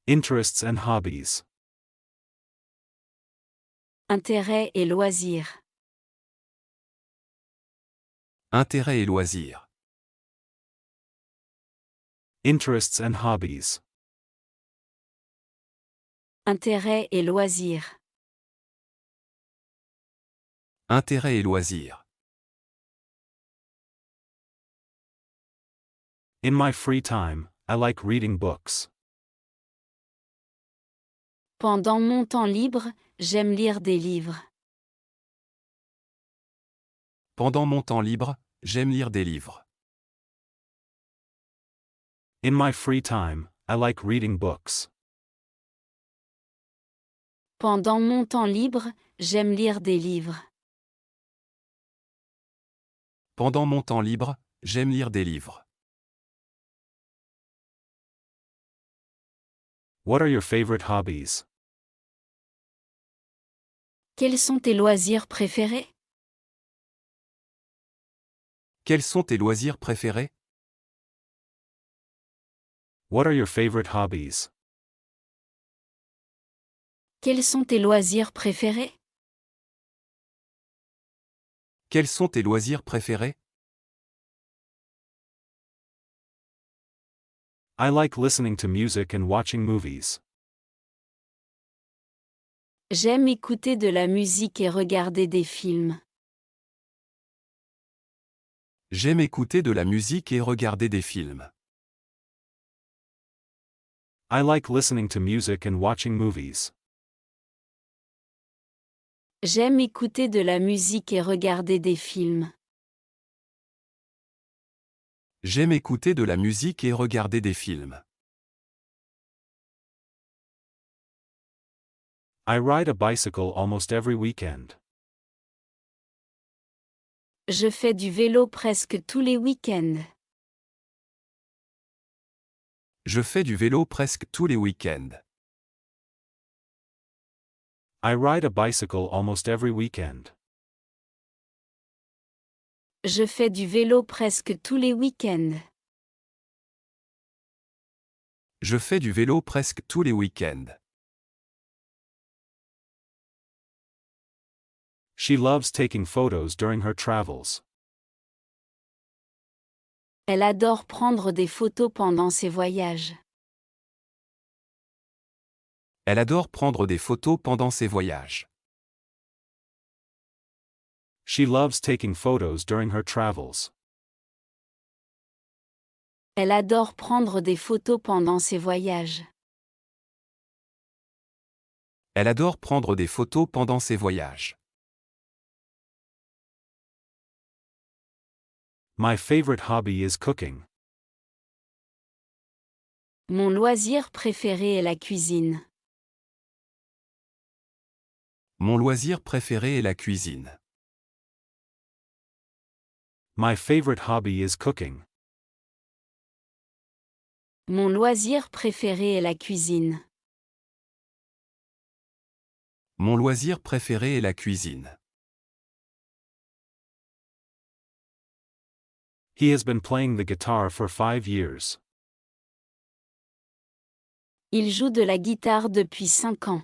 Interests and hobbies. Intérêts et loisirs. Intérêts et loisirs. Interests and hobbies. Intérêts et loisirs. Intérêts et loisirs. In my free time, I like reading books. Pendant mon temps libre, j'aime lire des livres. Pendant mon temps libre, j'aime lire des livres. In my free time, I like reading books. Pendant mon temps libre, j'aime lire des livres. Pendant mon temps libre, j'aime lire des livres. What are your favorite hobbies? Quels sont tes loisirs préférés? Quels sont tes loisirs préférés? What are your favorite hobbies? Quels sont tes loisirs préférés? Quels sont tes loisirs préférés? I like listening to music and watching movies. J'aime écouter de la musique et regarder des films. J'aime écouter de la musique et regarder des films. I like listening to music and watching movies. J'aime écouter de la musique et regarder des films. J'aime écouter de la musique et regarder des films. I ride a bicycle almost every weekend. Je fais du vélo presque tous les week-ends. Je fais du vélo presque tous les week-ends. I ride a bicycle almost every weekend. Je fais du vélo presque tous les week-ends. Je fais du vélo presque tous les week-ends. She loves taking photos during her travels. Elle adore prendre des photos pendant ses voyages. Elle adore prendre des photos pendant ses voyages. She loves taking photos during her travels. Elle adore prendre des photos pendant ses voyages. Elle adore prendre des photos pendant ses voyages. My favorite hobby is cooking. Mon loisir préféré est la cuisine. Mon loisir préféré est la cuisine. My favorite hobby is cooking. Mon loisir préféré est la cuisine. Mon loisir préféré est la cuisine. He has been playing the guitar for 5 years. Il joue de la guitare depuis 5 ans.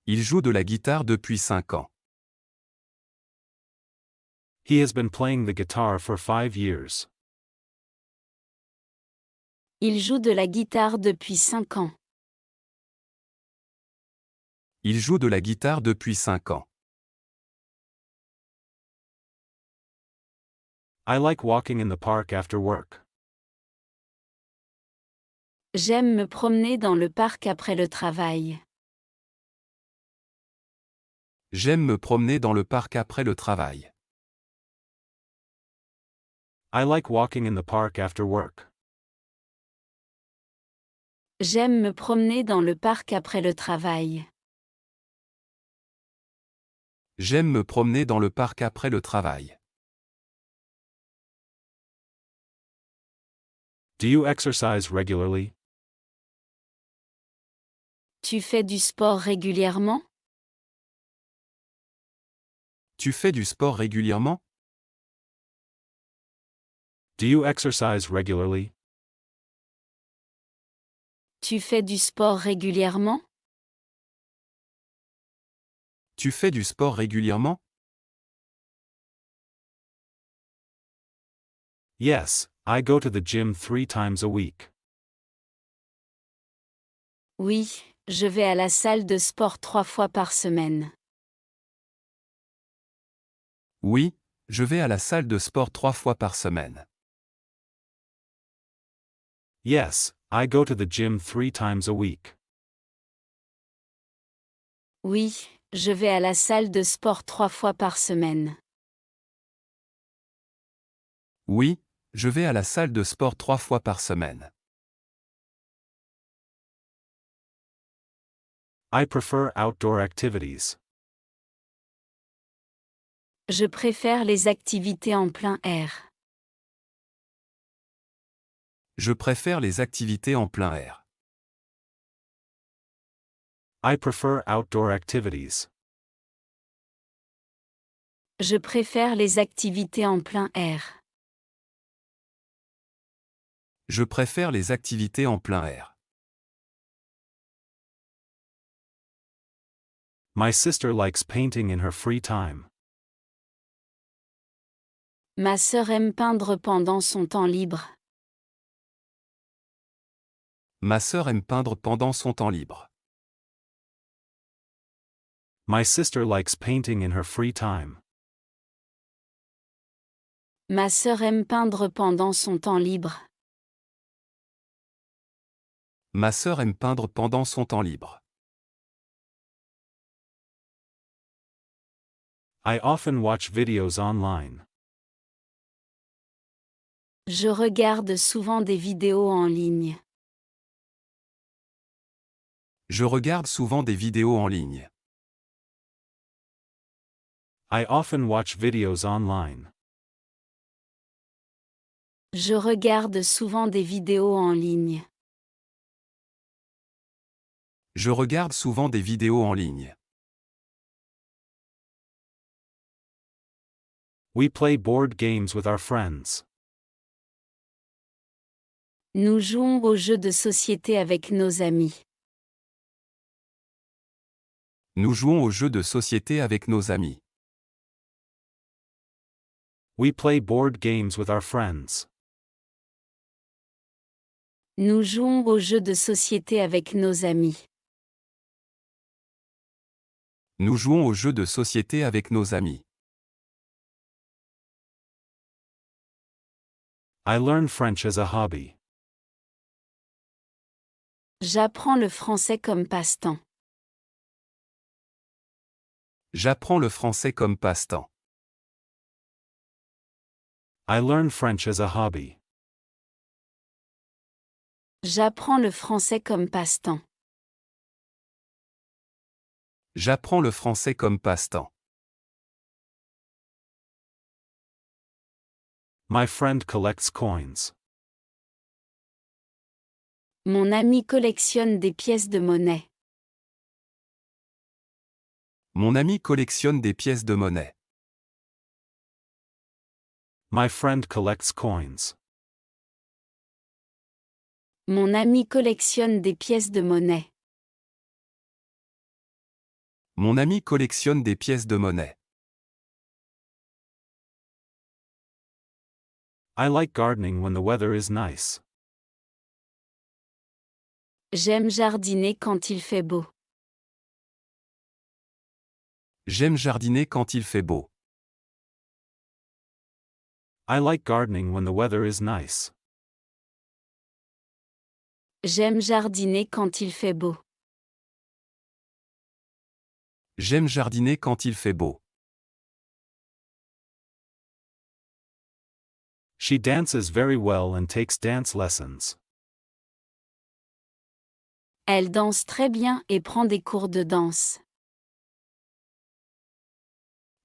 Il joue de la guitare depuis 5 ans. He has been playing the guitar for 5 years. Il joue de la guitare depuis 5 ans. Il joue de la guitare depuis 5 ans. I like walking in the park after work. J'aime me promener dans le parc après le travail. J'aime me promener dans le parc après le travail. I like walking in the park after work. J'aime me promener dans le parc après le travail. J'aime me promener dans le parc après le travail. Do you exercise regularly? Tu fais du sport régulièrement? Tu fais du sport régulièrement? Do you exercise regularly? Tu fais du sport régulièrement? Tu fais du sport régulièrement? Yes, I go to the gym 3 times a week. Oui, je vais à la salle de sport 3 fois par semaine. Oui, je vais à la salle de sport 3 fois par semaine. Yes, I go to the gym 3 times a week. Oui, je vais à la salle de sport 3 fois par semaine. Oui, je vais à la salle de sport 3 fois par semaine. I prefer outdoor activities. Je préfère les activités en plein air. Je préfère les activités en plein air. I prefer outdoor activities. Je préfère les activités en plein air. Je préfère les activités en plein air. My sister likes painting in her free time. Ma sœur aime peindre pendant son temps libre. Ma sœur aime peindre pendant son temps libre. My sister likes painting in her free time. Ma sœur aime peindre pendant son temps libre. Ma sœur aime peindre pendant son temps libre. I often watch videos online. Je regarde souvent des vidéos en ligne. Je regarde souvent des vidéos en ligne. I often watch videos online. Je regarde souvent des vidéos en ligne. Je regarde souvent des vidéos en ligne. We play board games with our friends. Nous jouons aux jeux de société avec nos amis. Nous jouons aux jeux de société avec nos amis. We play board games with our friends. Nous jouons aux jeux de société avec nos amis. Nous jouons aux jeux de société avec nos amis. I learn French as a hobby. J'apprends le français comme passe-temps. J'apprends le français comme passe-temps. I learn French as a hobby. J'apprends le français comme passe-temps. J'apprends le français comme passe-temps. My friend collects coins. Mon ami collectionne des pièces de monnaie. Mon ami collectionne des pièces de monnaie. My friend collects coins. Mon ami collectionne des pièces de monnaie. Mon ami collectionne des pièces de monnaie. I like gardening when the weather is nice. J'aime jardiner quand il fait beau. J'aime jardiner quand il fait beau. I like gardening when the weather is nice. J'aime jardiner quand il fait beau. J'aime jardiner quand il fait beau. She dances very well and takes dance lessons. Elle danse très bien et prend des cours de danse.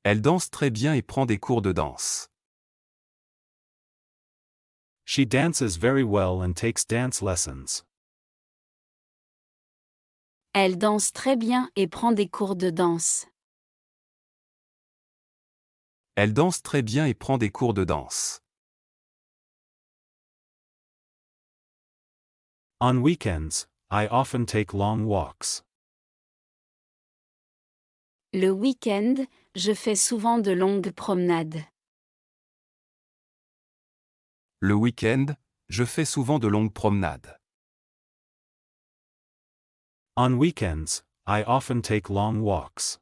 Elle danse très bien et prend des cours de danse. She dances very well and takes dance lessons. Elle danse très bien et prend des cours de danse. Elle danse très bien et prend des cours de danse. On weekends, I often take long walks. Le week-end, je fais souvent de longues promenades. Le week-end, je fais souvent de longues promenades. On weekends, I often take long walks.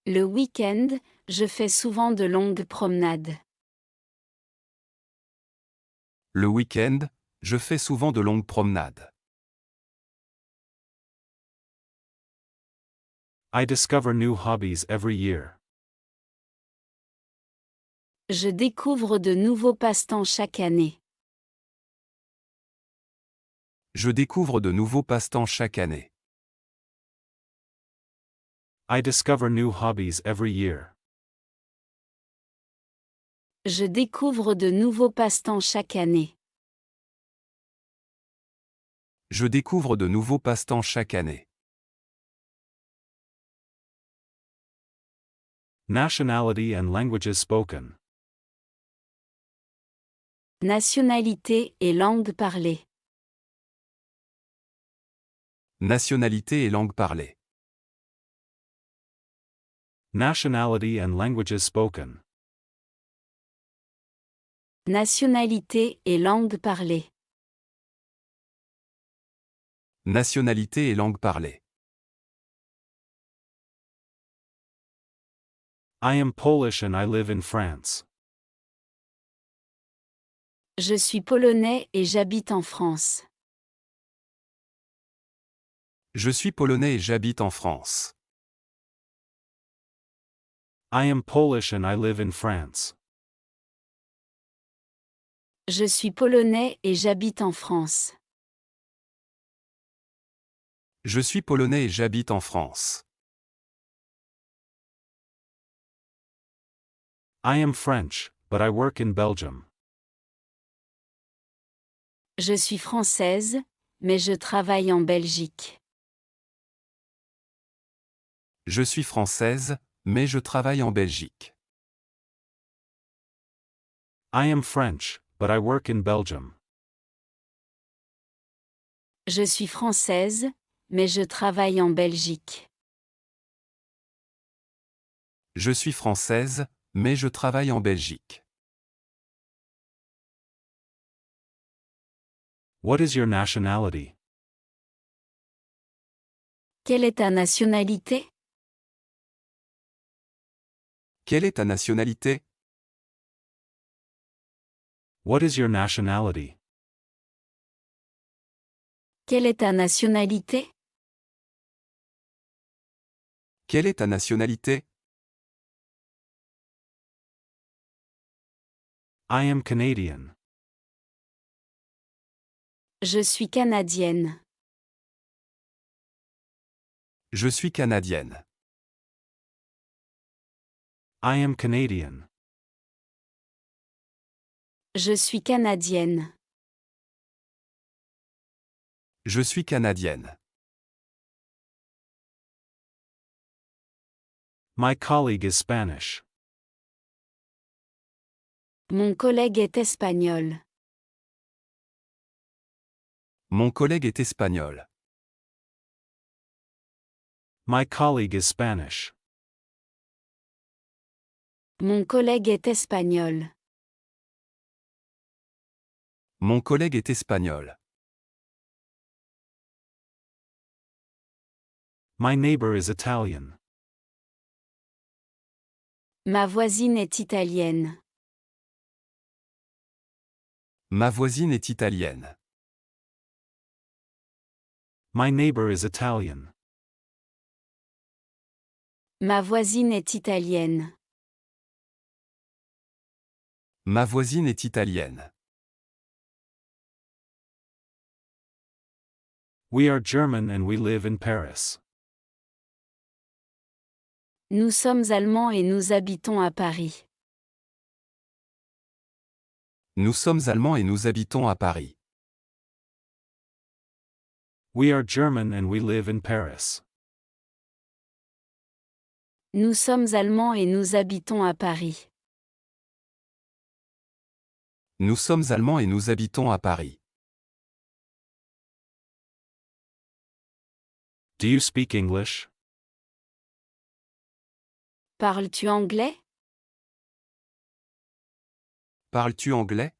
Le week-end, je fais souvent de longues promenades. Le week-end, je fais souvent de longues promenades. I discover new hobbies every year. Je découvre de nouveaux passe-temps chaque année. Je découvre de nouveaux passe-temps chaque année. I discover new hobbies every year. Je découvre de nouveaux passe-temps chaque année. Je découvre de nouveaux passe-temps chaque année. Nationality and languages spoken. Nationalité et langue parlée. Nationalité et langue parlée. Nationality and languages spoken. Nationalité et langue parlée. Nationalité et langue parlée. I am Polish and I live in France. Je suis polonais et j'habite en France. Je suis polonais et j'habite en France. I am Polish and I live in France. Je suis polonais et j'habite en France. Je suis polonais et j'habite en France. I am French, but I work in Belgium. Je suis française, mais je travaille en Belgique. Je suis française, mais je travaille en Belgique. I am French, but I work in Belgium. Je suis française, mais je travaille en Belgique. Je suis française, mais je travaille en Belgique. What is your nationality? Quelle est ta nationalité? Quelle est ta nationalité? What is your nationality? Quelle est ta nationalité? Quelle est ta nationalité? I am Canadian. Je suis canadienne. Je suis canadienne. I am Canadian. Je suis canadienne. Je suis canadienne. My colleague is Spanish. Mon collègue est espagnol. Mon collègue est espagnol. My colleague is Spanish. Mon collègue est espagnol. Mon collègue est espagnol. My neighbor is Italian. Ma voisine est italienne. Ma voisine est italienne. My neighbor is Italian. Ma voisine est italienne. Ma voisine est italienne. We are German and we live in Paris. Nous sommes allemands et nous habitons à Paris. Nous sommes allemands et nous habitons à Paris. We are German and we live in Paris. Nous sommes allemands et nous habitons à Paris. Nous sommes allemands et nous habitons à Paris. Do you speak English? Parles-tu anglais? Parles-tu anglais?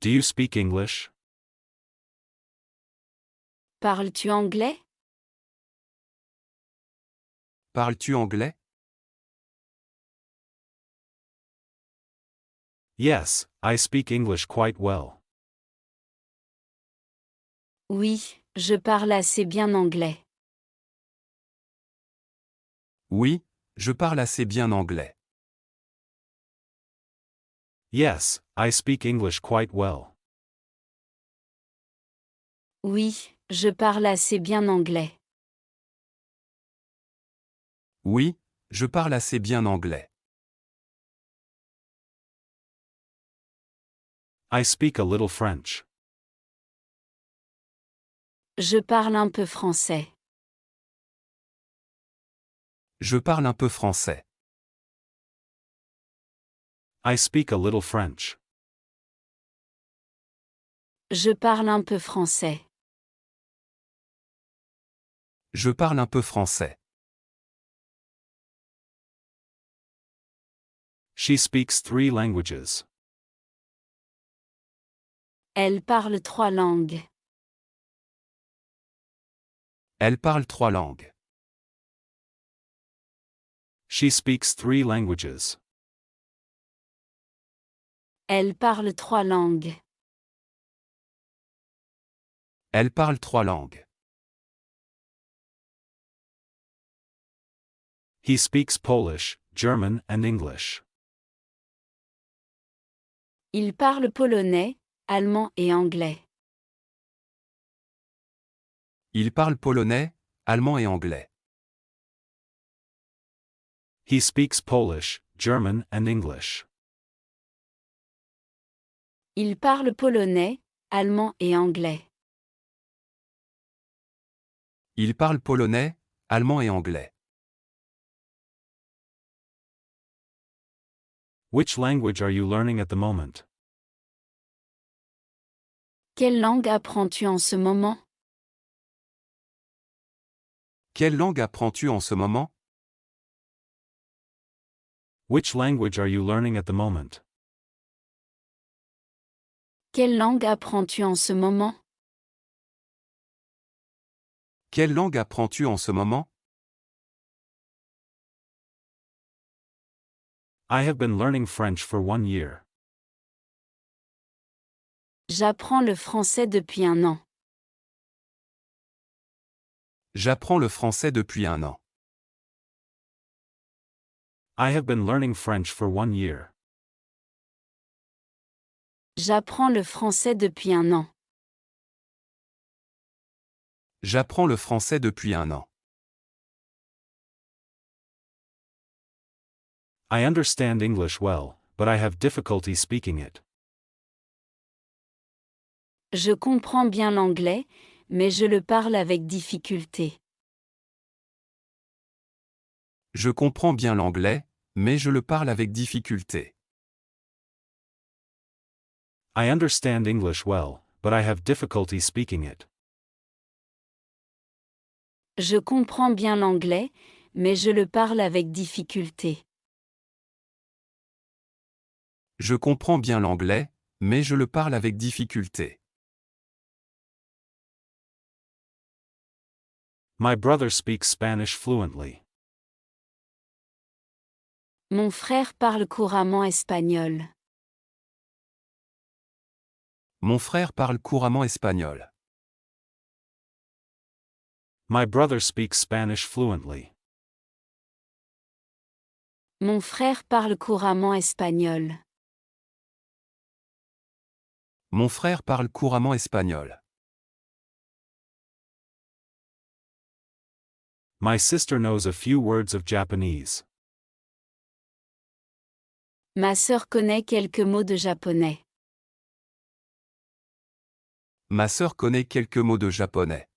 Do you speak English? Parles-tu anglais? Parles-tu anglais? Yes, I speak English quite well. Oui, je parle assez bien anglais. Oui, je parle assez bien anglais. Yes, I speak English quite well. Oui, je parle assez bien anglais. Oui, je parle assez bien anglais. I speak a little French. Je parle un peu français. Je parle un peu français. I speak a little French. Je parle un peu français. Je parle un peu français. She speaks 3 languages. Elle parle 3 langues. Elle parle 3 langues. She speaks 3 languages. Elle parle 3 langues. Elle parle 3 langues. He speaks Polish, German and English. Il parle polonais, allemand et anglais. Il parle polonais, allemand et anglais. He speaks Polish, German and English. Il parle polonais, allemand et anglais. Il parle polonais, allemand et anglais. Which language are you learning at the moment? Quelle langue apprends-tu en ce moment? Quelle langue apprends-tu en ce moment? Which language are you learning at the moment? Quelle langue apprends-tu en ce moment? Quelle langue apprends-tu en ce moment? I have been learning French for 1 year. J'apprends le français depuis 1 an. J'apprends le français depuis 1 an. I have been learning French for 1 year. J'apprends le français depuis 1 an. J'apprends le français depuis 1 an. I understand English well, but I have difficulty speaking it. Je comprends bien l'anglais, mais je le parle avec difficulté. Je comprends bien l'anglais, mais je le parle avec difficulté. I understand English well, but I have difficulty speaking it. Je comprends bien l'anglais, mais je le parle avec difficulté. Je comprends bien l'anglais, mais je le parle avec difficulté. My brother speaks Spanish fluently. Mon frère parle couramment espagnol. Mon frère parle couramment espagnol. My brother speaks Spanish fluently. Mon frère parle couramment espagnol. Mon frère parle couramment espagnol. My sister knows a few words of Japanese. Ma sœur connaît quelques mots de japonais. Ma sœur connaît quelques mots de japonais.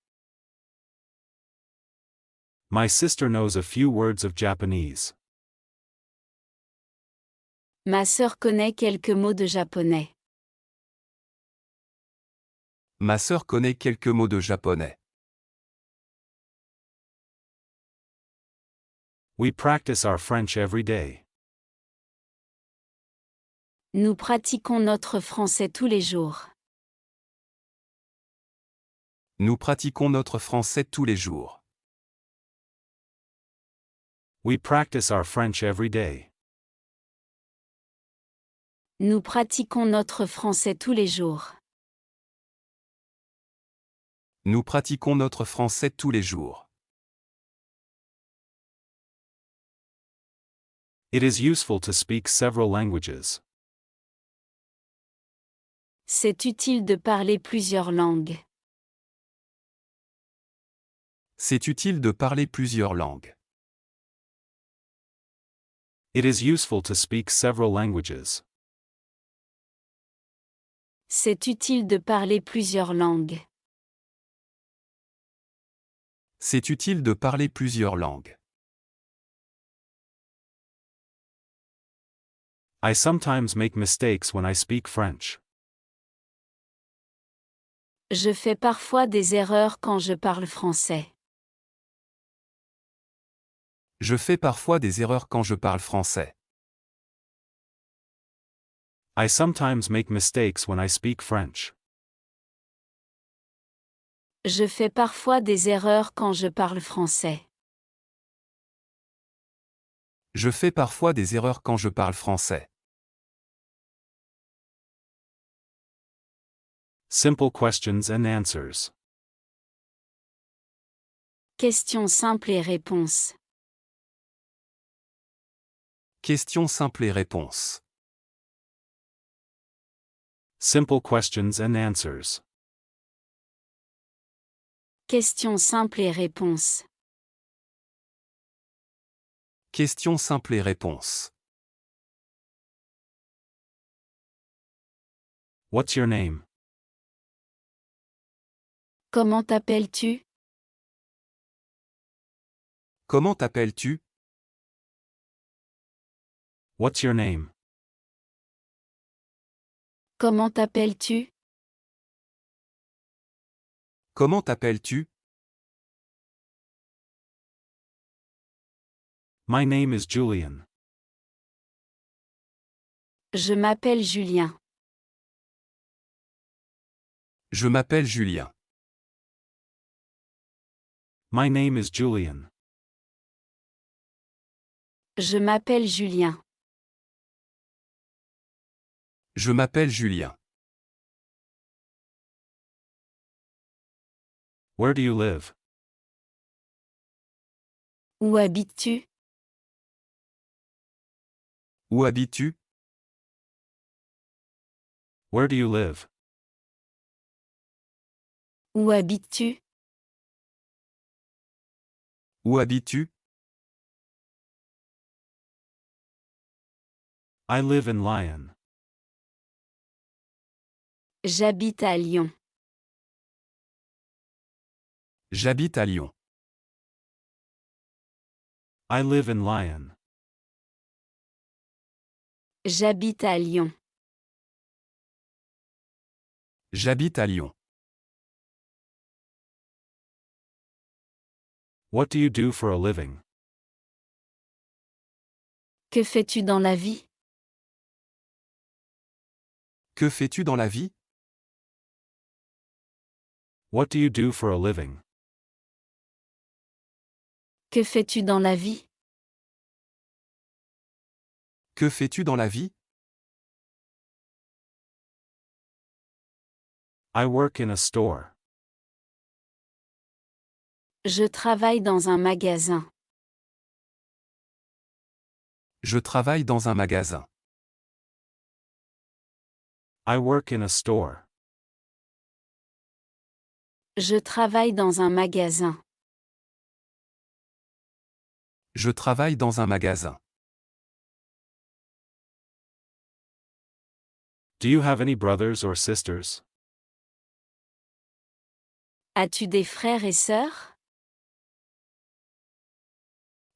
My sister knows a few words of Japanese. Ma sœur connaît quelques mots de japonais. Ma sœur connaît quelques mots de japonais. We practice our French every day. Nous pratiquons notre français tous les jours. Nous pratiquons notre français tous les jours. We practice our French every day. Nous pratiquons notre français tous les jours. Nous pratiquons notre français tous les jours. It is useful to speak several languages. C'est utile de parler plusieurs langues. C'est utile de parler plusieurs langues. It is useful to speak several languages. C'est utile de parler plusieurs langues. C'est utile de parler plusieurs langues. I sometimes make mistakes when I speak French. Je fais parfois des erreurs quand je parle français. Je fais parfois des erreurs quand je parle français. I sometimes make mistakes when I speak French. Je fais parfois des erreurs quand je parle français. Je fais parfois des erreurs quand je parle français. Simple questions and answers. Questions simples et réponses. Questions simples et réponses. Simple questions and answers. Questions simples et réponses. Questions simples et réponses. What's your name? Comment t'appelles-tu? Comment t'appelles-tu? What's your name? Comment t'appelles-tu? Comment t'appelles-tu? My name is Julian. Je m'appelle Julien. Je m'appelle Julien. My name is Julian. Je m'appelle Julien. Je m'appelle Julien. Where do you live? Où habites-tu? Où habites-tu? Where do you live? Où habites-tu? Où habites-tu? I live in Lyon. J'habite à Lyon. J'habite à Lyon. I live in Lyon. J'habite à Lyon. J'habite à Lyon. What do you do for a living? Que fais-tu dans la vie? Que fais-tu dans la vie? What do you do for a living? Que fais-tu dans la vie? Que fais-tu dans la vie? I work in a store. Je travaille dans un magasin. Je travaille dans un magasin. I work in a store. Je travaille dans un magasin. Je travaille dans un magasin. Do you have any brothers or sisters? As-tu des frères et sœurs?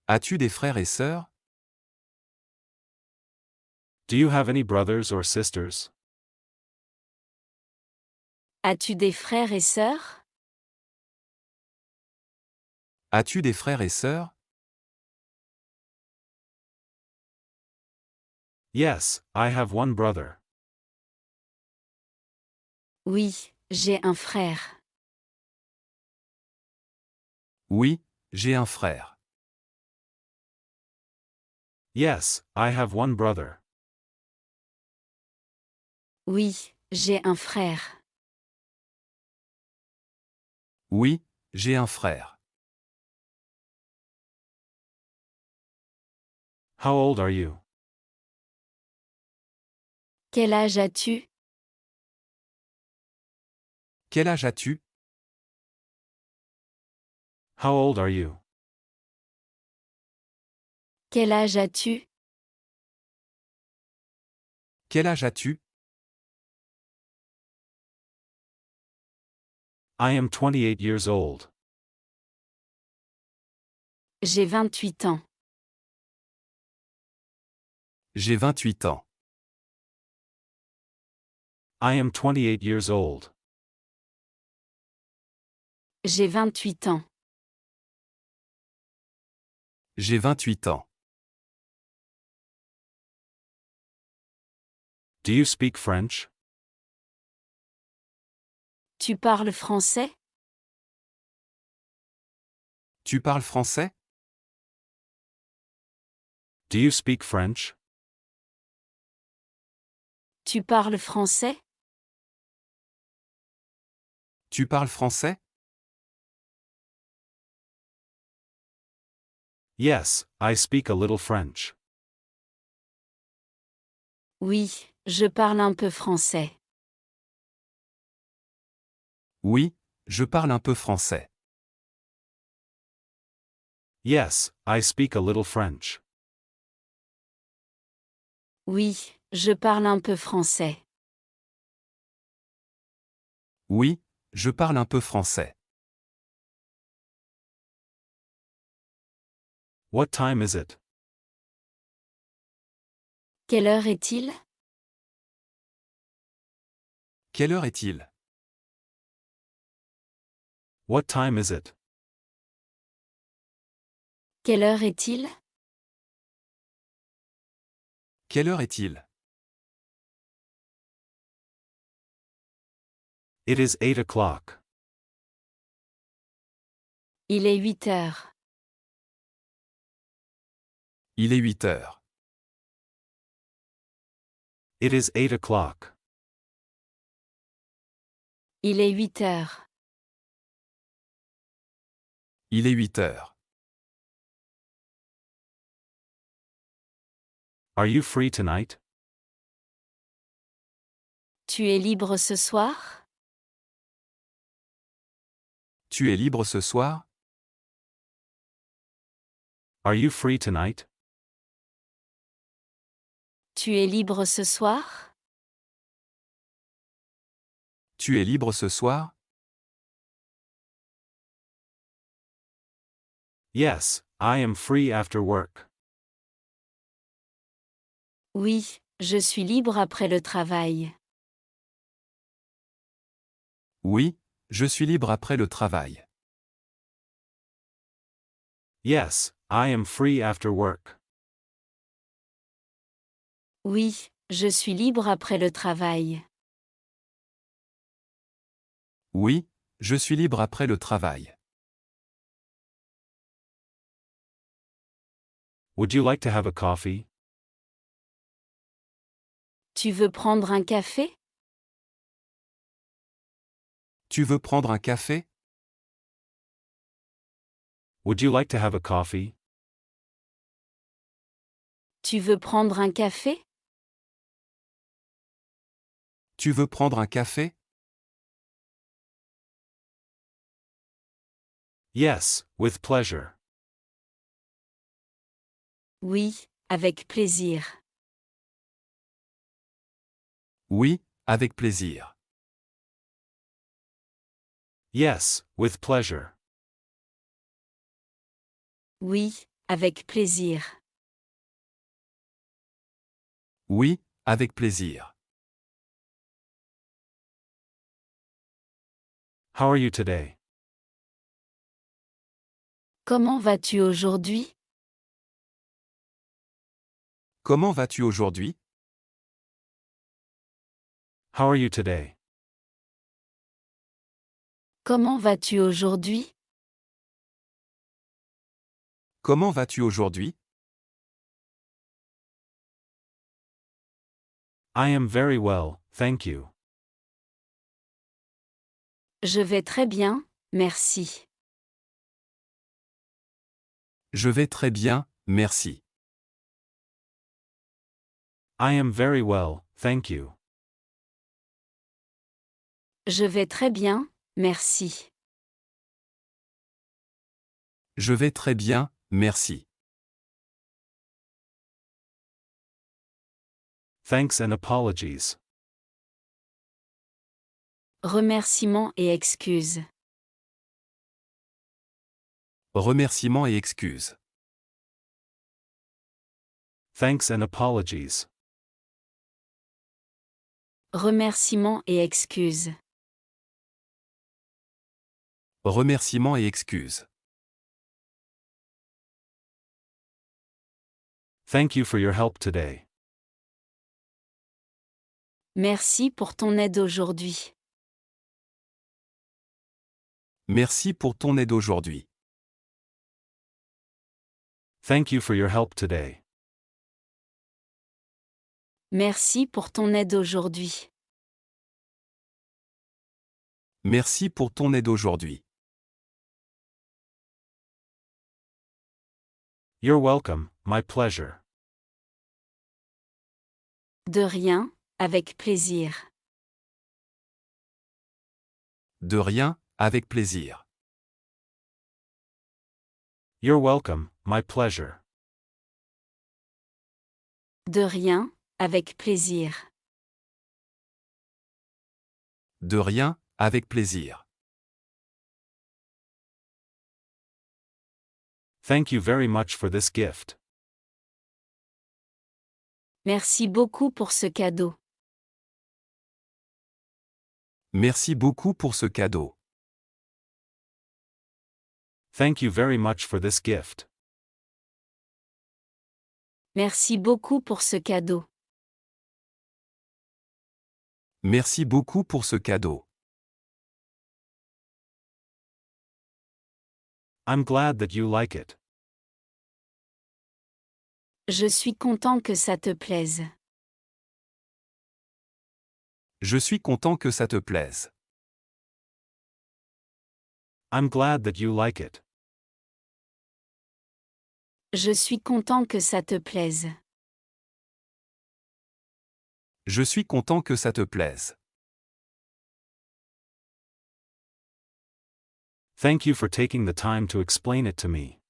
As-tu des frères et sœurs? Do you have any brothers or sisters? As-tu des frères et sœurs? As-tu des frères et sœurs? Yes, I have one brother. Oui, j'ai un frère. Oui, j'ai un frère. Yes, I have one brother. Oui, j'ai un frère. Oui, j'ai un frère. How old are you? Quel âge as-tu? Quel âge as-tu? How old are you? Quel âge as-tu? Quel âge as-tu? I am 28 years old. J'ai 28 ans. J'ai 28 ans. I am 28 years old. J'ai 28 ans. J'ai 28 ans. Do you speak French? Tu parles français? Tu parles français? Do you speak French? Tu parles français? Tu parles français? Yes, I speak a little French. Oui, je parle un peu français. Oui, je parle un peu français. Yes, I speak a little French. Oui, je parle un peu français. Oui, je parle un peu français. What time is it? Quelle heure est-il? Quelle heure est-il? What time is it? Quelle heure est-il? Quelle heure est-il? It is 8 o'clock. Il est 8 heures. Il est 8 heures. It is 8 o'clock. Il est 8 heures. Il est 8 heures. Are you free tonight? Tu es libre ce soir? Tu es libre ce soir? Are you free tonight? Tu es libre ce soir? Tu es libre ce soir? Yes, I am free after work. Oui, je suis libre après le travail. Oui, je suis libre après le travail. Yes, I am free after work. Oui, je suis libre après le travail. Oui, je suis libre après le travail. Would you like to have a coffee? Tu veux prendre un café? Tu veux prendre un café? Would you like to have a coffee? Tu veux prendre un café? Tu veux prendre un café? Yes, with pleasure. Oui, avec plaisir. Oui, avec plaisir. Yes, with pleasure. Oui, avec plaisir. Oui, avec plaisir. How are you today? Comment vas-tu aujourd'hui? Comment vas-tu aujourd'hui? How are you today? Comment vas-tu aujourd'hui? Comment vas-tu aujourd'hui? I am very well, thank you. Je vais très bien, merci. Je vais très bien, merci. I am very well, thank you. Je vais très bien, merci. Je vais très bien, merci. Thanks and apologies. Remerciements et excuses. Remerciements et excuses. Thanks and apologies. Remerciements et excuses. Remerciements et excuses. Thank you for your help today. Merci pour ton aide aujourd'hui. Merci pour ton aide aujourd'hui. Thank you for your help today. Merci pour ton aide aujourd'hui. Merci pour ton aide aujourd'hui. You're welcome, my pleasure. De rien, avec plaisir. De rien, avec plaisir. You're welcome, my pleasure. De rien, avec plaisir. De rien, avec plaisir. Thank you very much for this gift. Merci beaucoup pour ce cadeau. Merci beaucoup pour ce cadeau. Thank you very much for this gift. Merci beaucoup pour ce cadeau. Merci beaucoup pour ce cadeau. I'm glad that you like it. Je suis content que ça te plaise. Je suis content que ça te plaise. I'm glad that you like it. Je suis content que ça te plaise. Je suis content que ça te plaise. Thank you for taking the time to explain it to me.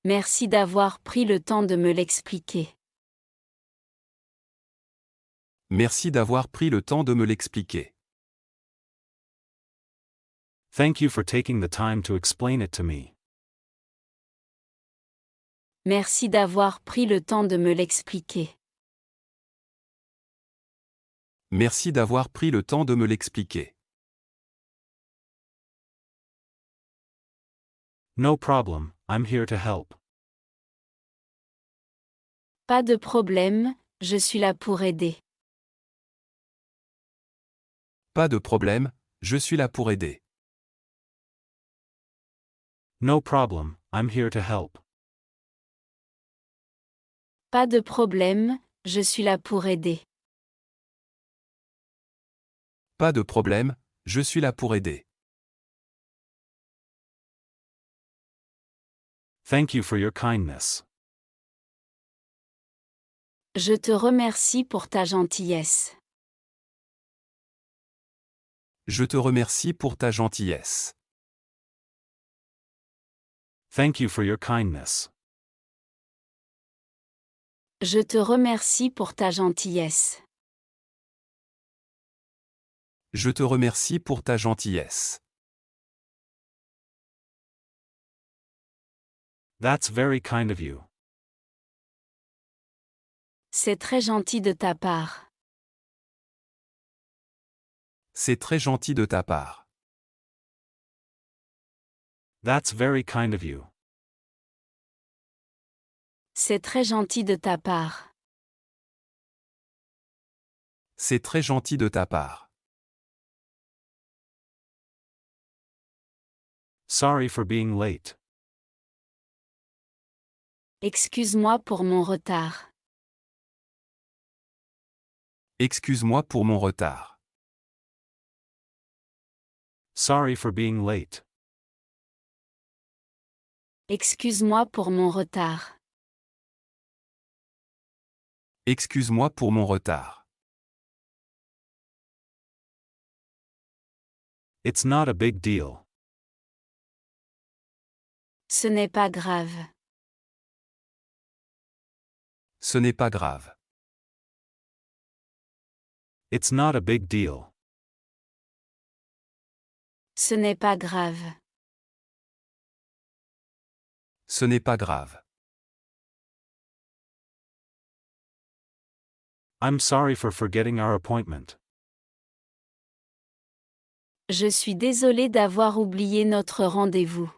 Merci d'avoir pris le temps de me l'expliquer. Merci d'avoir pris le temps de me l'expliquer. Thank you for taking the time to explain it to me. Merci d'avoir pris le temps de me l'expliquer. Merci d'avoir pris le temps de me l'expliquer. No problem, I'm here to help. Pas de problème, je suis là pour aider. Pas de problème, je suis là pour aider. No problem, I'm here to help. Pas de problème, je suis là pour aider. Pas de problème, je suis là pour aider. Thank you for your kindness. Je te remercie pour ta gentillesse. Je te remercie pour ta gentillesse. Thank you for your kindness. Je te remercie pour ta gentillesse. Je te remercie pour ta gentillesse. That's very kind of you. C'est très gentil de ta part. C'est très gentil de ta part. That's very kind of you. C'est très gentil de ta part. C'est très gentil de ta part. Sorry for being late. Excuse-moi pour mon retard. Excuse-moi pour mon retard. Sorry for being late. Excuse-moi pour mon retard. Excuse-moi pour mon retard. It's not a big deal. Ce n'est pas grave. Ce n'est pas grave. It's not a big deal. Ce n'est pas grave. Ce n'est pas grave. I'm sorry for forgetting our appointment. Je suis désolé d'avoir oublié notre rendez-vous.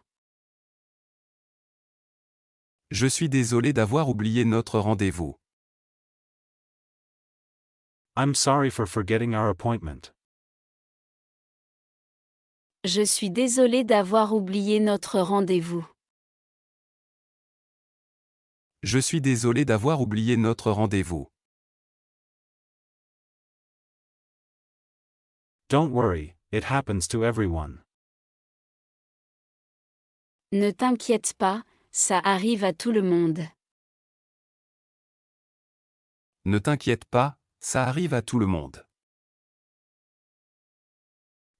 Je suis désolé d'avoir oublié notre rendez-vous. I'm sorry for forgetting our appointment. Je suis désolé d'avoir oublié notre rendez-vous. Je suis désolé d'avoir oublié notre rendez-vous. Don't worry, it happens to everyone. Ne t'inquiète pas, ça arrive à tout le monde. Ne t'inquiète pas, ça arrive à tout le monde.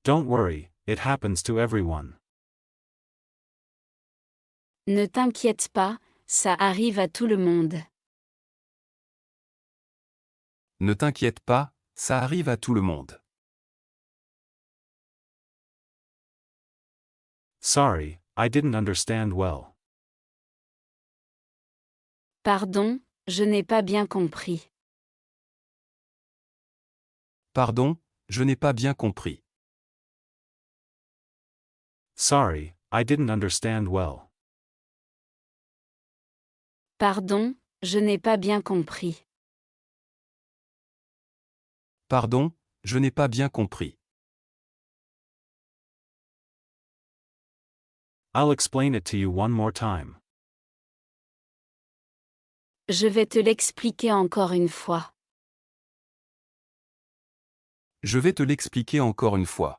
Don't worry, it happens to everyone. Ne t'inquiète pas, ça arrive à tout le monde. Ne t'inquiète pas, ça arrive à tout le monde. Sorry, I didn't understand well. Pardon, je n'ai pas bien compris. Pardon, je n'ai pas bien compris. Sorry, I didn't understand well. Pardon, je n'ai pas bien compris. Pardon, je n'ai pas bien compris. I'll explain it to you one more time. Je vais te l'expliquer encore une fois. Je vais te l'expliquer encore une fois.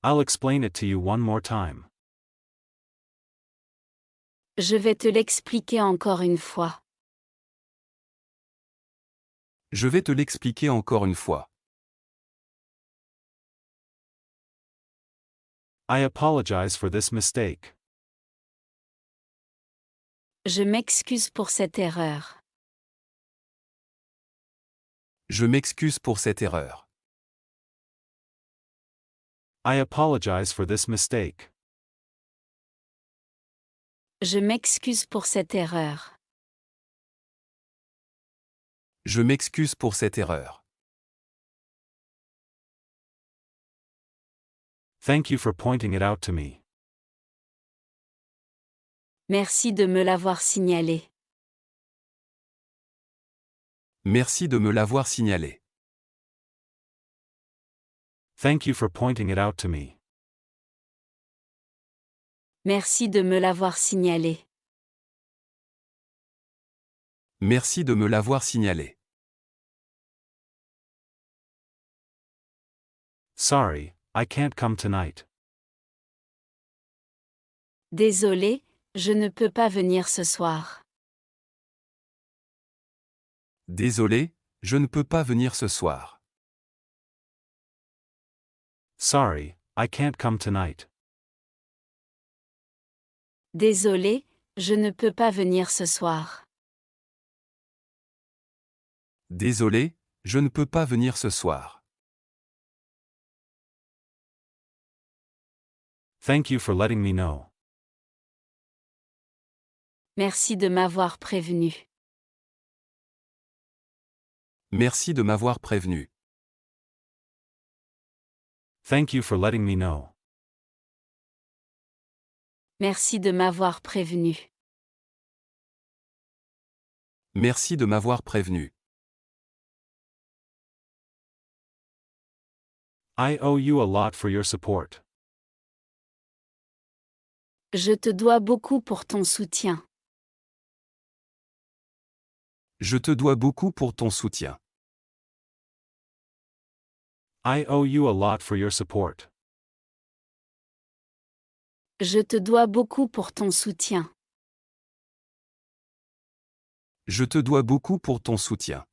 I'll explain it to you one more time. Je vais te l'expliquer encore une fois. Je vais te l'expliquer encore une fois. I apologize for this mistake. Je m'excuse pour cette erreur. Je m'excuse pour cette erreur. I apologize for this mistake. Je m'excuse pour cette erreur. Je m'excuse pour cette erreur. Thank you for pointing it out to me. Merci de me l'avoir signalé. Merci de me l'avoir signalé. Thank you for pointing it out to me. Merci de me l'avoir signalé. Merci de me l'avoir signalé. Sorry, I can't come tonight. Désolé, je ne peux pas venir ce soir. Désolé, je ne peux pas venir ce soir. Sorry, I can't come tonight. Désolé, je ne peux pas venir ce soir. Désolé, je ne peux pas venir ce soir. Thank you for letting me know. Merci de m'avoir prévenu. Merci de m'avoir prévenu. Thank you for letting me know. Merci de m'avoir prévenu. Merci de m'avoir prévenu. I owe you a lot for your support. Je te dois beaucoup pour ton soutien. Je te dois beaucoup pour ton soutien. I owe you a lot for your support. Je te dois beaucoup pour ton soutien. Je te dois beaucoup pour ton soutien.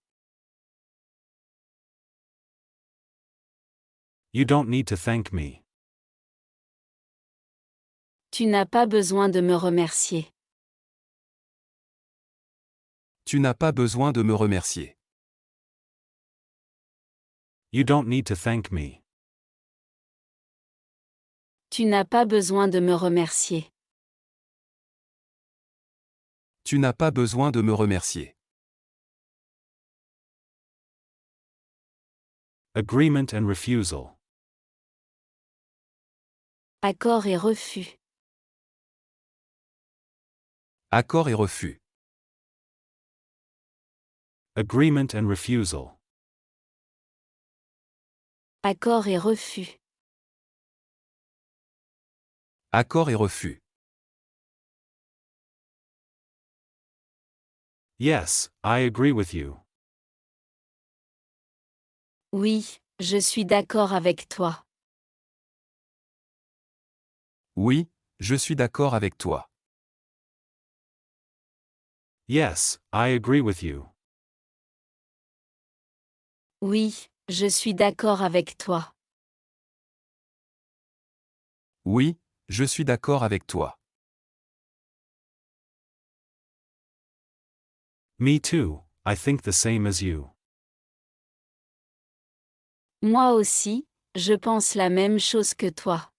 You don't need to thank me. Tu n'as pas besoin de me remercier. Tu n'as pas besoin de me remercier. You don't need to thank me. Tu n'as pas besoin de me remercier. Tu n'as pas besoin de me remercier. Agreement and refusal. Accord et refus. Accord et refus. Agreement and refusal. Accord et refus. Accord et refus. Yes, I agree with you. Oui, je suis d'accord avec toi. Oui, je suis d'accord avec toi. Yes, I agree with you. Oui, je suis d'accord avec toi. Oui, je suis d'accord avec toi. Me too, I think the same as you. Moi aussi, je pense la même chose que toi.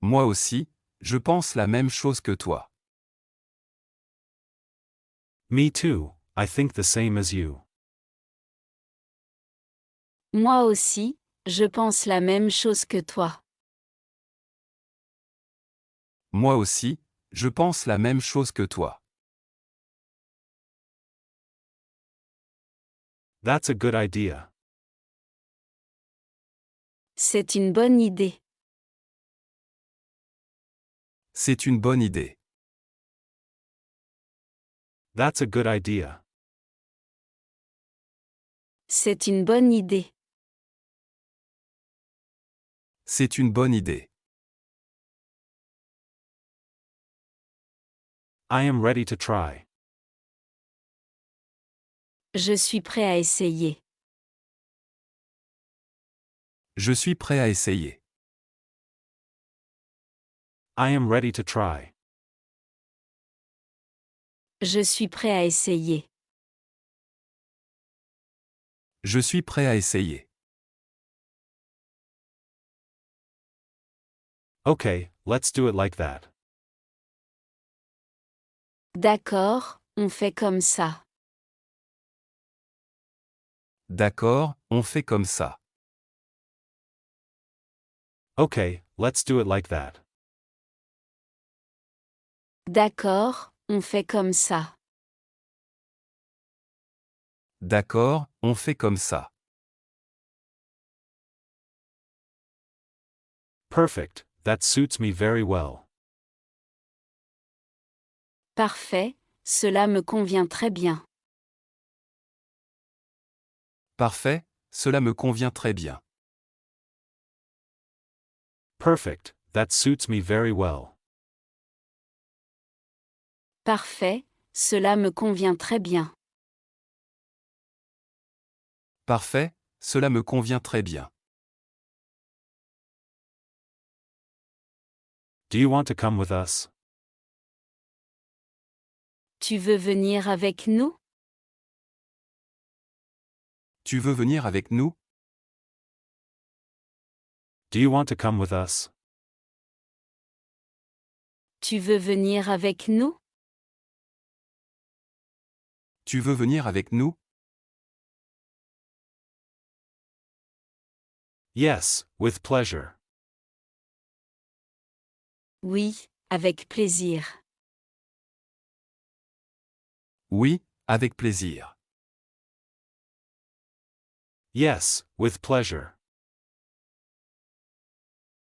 Moi aussi, je pense la même chose que toi. Me too, I think the same as you. Moi aussi, je pense la même chose que toi. Moi aussi, je pense la même chose que toi. That's a good idea. C'est une bonne idée. C'est une bonne idée. That's a good idea. C'est une bonne idée. C'est une bonne idée. I am ready to try. Je suis prêt à essayer. Je suis prêt à essayer. I am ready to try. Je suis prêt à essayer. Je suis prêt à essayer. Okay, let's do it like that. D'accord, on fait comme ça. D'accord, on fait comme ça. Okay, let's do it like that. D'accord, on fait comme ça. D'accord, on fait comme ça. Perfect, that suits me very well. Parfait, cela me convient très bien. Parfait, cela me convient très bien. Perfect, that suits me very well. Parfait, cela me convient très bien. Parfait, cela me convient très bien. Do you want to come with us? Tu veux venir avec nous? Tu veux venir avec nous? Do you want to come with us? Tu veux venir avec nous? Tu veux venir avec nous? Yes, with pleasure. Oui, avec plaisir. Oui, avec plaisir. Yes, with pleasure.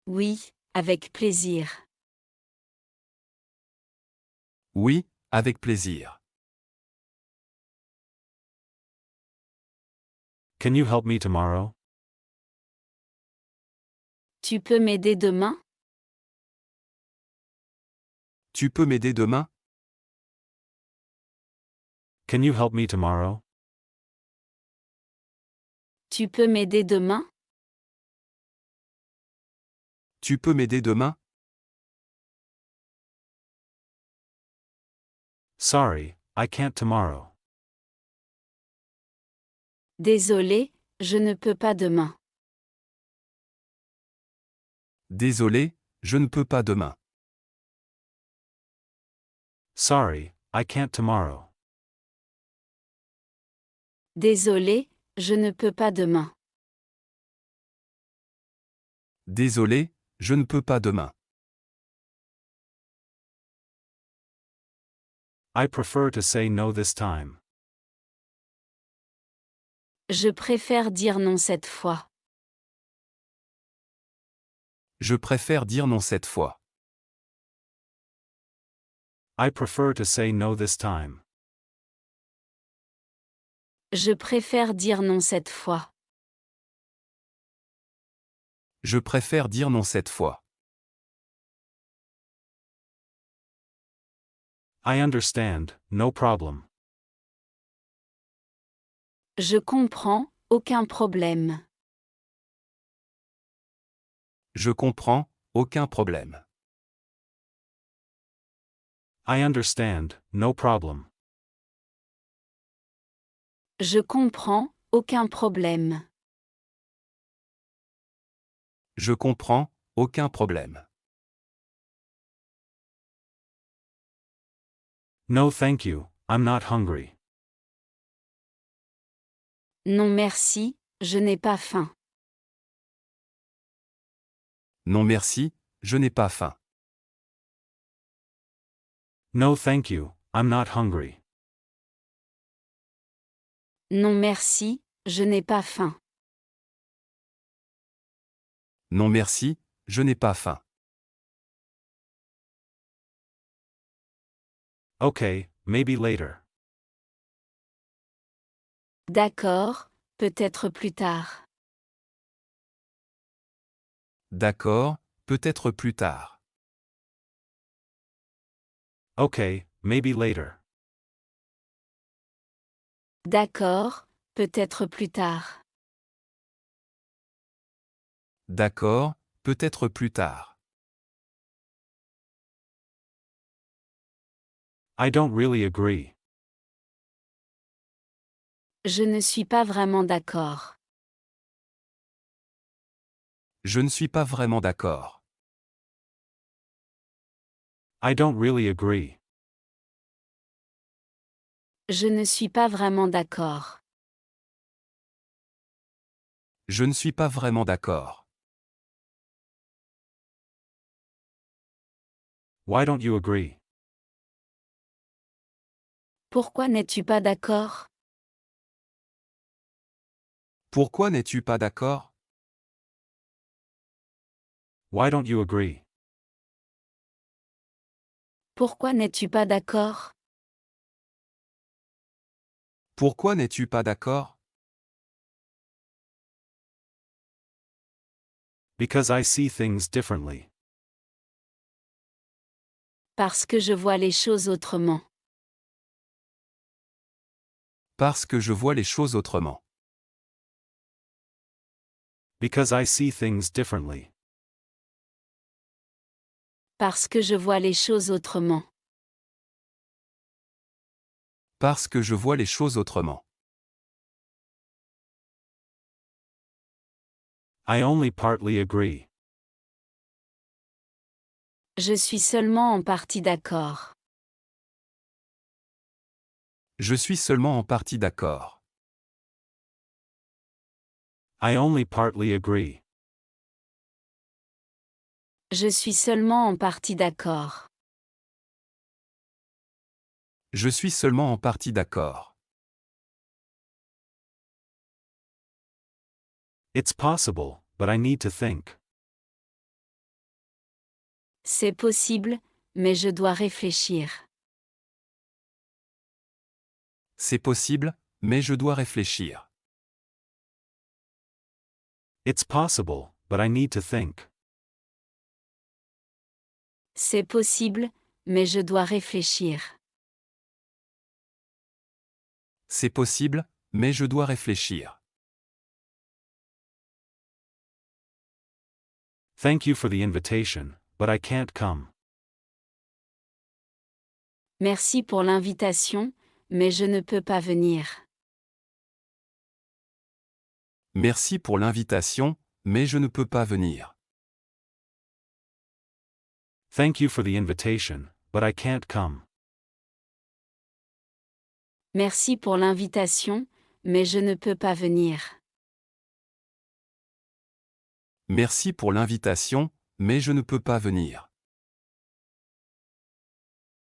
Oui, avec plaisir. Oui, avec plaisir. Can you help me tomorrow? Tu peux m'aider demain? Tu peux m'aider demain? Can you help me tomorrow? Tu peux m'aider demain? Tu peux m'aider demain? Sorry, I can't tomorrow. Désolé, je ne peux pas demain. Désolé, je ne peux pas demain. Sorry, I can't tomorrow. Désolé, je ne peux pas demain. Désolé, je ne peux pas demain. I prefer to say no this time. Je préfère dire non cette fois. Je préfère dire non cette fois. I prefer to say no this time. Je préfère dire non cette fois. Je préfère dire non cette fois. I understand, no problem. Je comprends, aucun problème. Je comprends, aucun problème. I understand, no problem. Je comprends, aucun problème. Je comprends, aucun problème. No thank you, I'm not hungry. Non merci, je n'ai pas faim. Non merci, je n'ai pas faim. No thank you, I'm not hungry. Non merci, je n'ai pas faim. Non merci, je n'ai pas faim. Okay, maybe later. D'accord, peut-être plus tard. D'accord, peut-être plus tard. Okay, maybe later. D'accord, peut-être plus tard. D'accord, peut-être plus tard. I don't really agree. Je ne suis pas vraiment d'accord. Je ne suis pas vraiment d'accord. I don't really agree. Je ne suis pas vraiment d'accord. Je ne suis pas vraiment d'accord. Why don't you agree? Pourquoi n'es-tu pas d'accord? Pourquoi n'es-tu pas d'accord? Why don't you agree? Pourquoi n'es-tu pas d'accord? Pourquoi n'es-tu pas d'accord? Because I see things differently. Parce que je vois les choses autrement. Parce que je vois les choses autrement. Because I see things differently. Parce que je vois les choses autrement. Parce que je vois les choses autrement. I only partly agree. Je suis seulement en partie d'accord. Je suis seulement en partie d'accord. I only partly agree. Je suis seulement en partie d'accord. Je suis seulement en partie d'accord. It's possible, but I need to think. C'est possible, mais je dois réfléchir. C'est possible, mais je dois réfléchir. It's possible, but I need to think. C'est possible, mais je dois réfléchir. C'est possible, mais je dois réfléchir. Thank you for the invitation, but I can't come. Merci pour l'invitation, mais je ne peux pas venir. Merci pour l'invitation, mais je ne peux pas venir. Thank you for the invitation, but I can't come. Merci pour l'invitation, mais je ne peux pas venir. Merci pour l'invitation, mais je ne peux pas venir.